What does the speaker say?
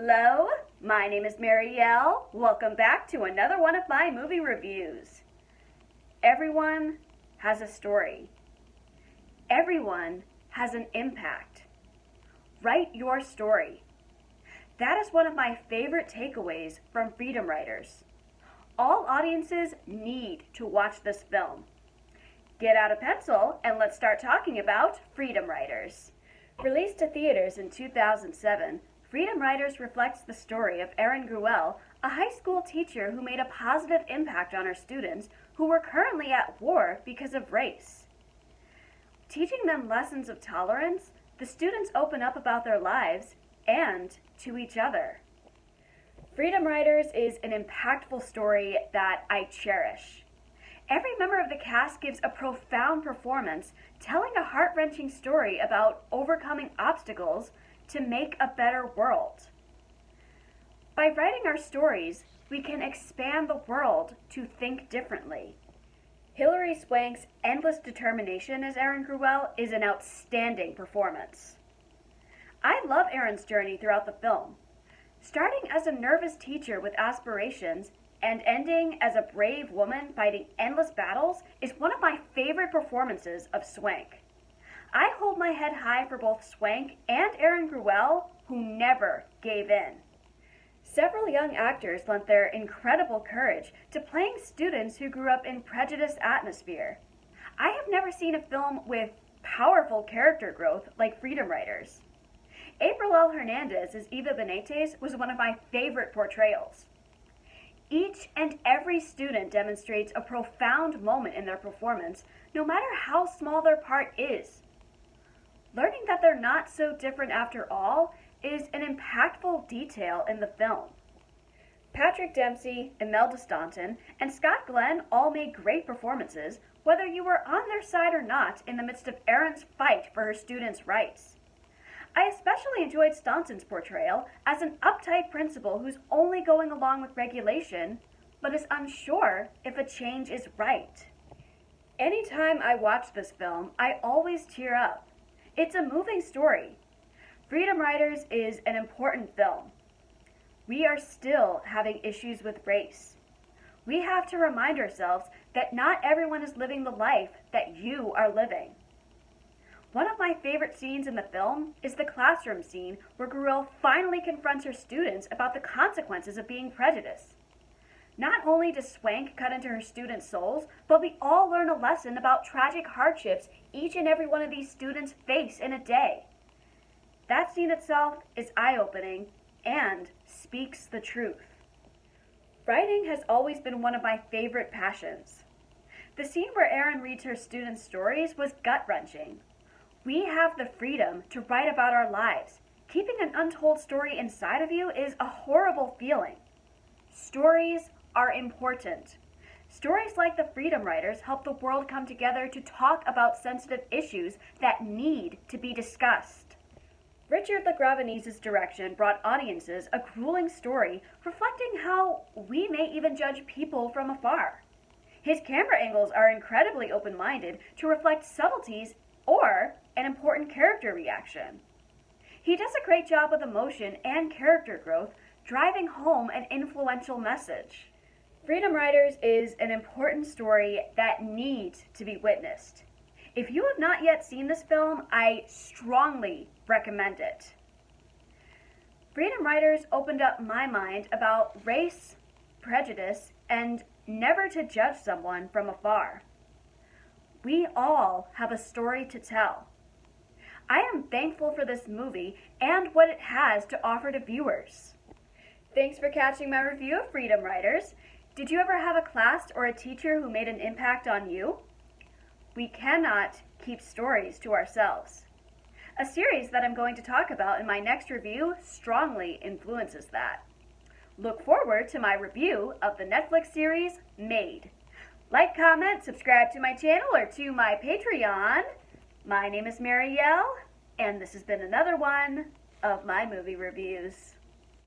Hello, my name is Marielle. Welcome back to another one of my movie reviews. Everyone has a story. Everyone has an impact. Write your story. That is one of my favorite takeaways from Freedom Writers. All audiences need to watch this film. Get out a pencil and let's start talking about Freedom Writers. Released to theaters in 2007, Freedom Writers reflects the story of Erin Gruwell, a high school teacher who made a positive impact on her students who were currently at war because of race. Teaching them lessons of tolerance, the students open up about their lives and to each other. Freedom Writers is an impactful story that I cherish. Every member of the cast gives a profound performance, telling a heart-wrenching story about overcoming obstacles to make a better world. By writing our stories, we can expand the world to think differently. Hilary Swank's endless determination as Erin Gruwell is an outstanding performance. I love Erin's journey throughout the film. Starting as a nervous teacher with aspirations and ending as a brave woman fighting endless battles is one of my favorite performances of Swank. I hold my head high for both Swank and Erin Gruwell, who never gave in. Several young actors lent their incredible courage to playing students who grew up in prejudiced atmosphere. I have never seen a film with powerful character growth like Freedom Writers. April L. Hernandez as Eva Benitez was one of my favorite portrayals. Each and every student demonstrates a profound moment in their performance, no matter how small their part is. Learning that they're not so different after all is an impactful detail in the film. Patrick Dempsey, Imelda Staunton, and Scott Glenn all made great performances, whether you were on their side or not in the midst of Erin's fight for her students' rights. I especially enjoyed Staunton's portrayal as an uptight principal who's only going along with regulation, but is unsure if a change is right. Anytime I watch this film, I always tear up. It's a moving story. Freedom Writers is an important film. We are still having issues with race. We have to remind ourselves that not everyone is living the life that you are living. One of my favorite scenes in the film is the classroom scene where Gruwell finally confronts her students about the consequences of being prejudiced. Not only does Swank cut into her students' souls, but we all learn a lesson about tragic hardships each and every one of these students face in a day. That scene itself is eye-opening and speaks the truth. Writing has always been one of my favorite passions. The scene where Erin reads her students' stories was gut-wrenching. We have the freedom to write about our lives. Keeping an untold story inside of you is a horrible feeling. Stories are important. Stories like the Freedom Writers help the world come together to talk about sensitive issues that need to be discussed. Richard LaGravenese's direction brought audiences a grueling story reflecting how we may even judge people from afar. His camera angles are incredibly open-minded to reflect subtleties or an important character reaction. He does a great job with emotion and character growth, driving home an influential message. Freedom Writers is an important story that needs to be witnessed. If you have not yet seen this film, I strongly recommend it. Freedom Writers opened up my mind about race, prejudice, and never to judge someone from afar. We all have a story to tell. I am thankful for this movie and what it has to offer to viewers. Thanks for catching my review of Freedom Writers. Did you ever have a class or a teacher who made an impact on you? We cannot keep stories to ourselves. A series that I'm going to talk about in my next review strongly influences that. Look forward to my review of the Netflix series Made. Like, comment, subscribe to my channel or to my Patreon. My name is Marielle, and this has been another one of my movie reviews.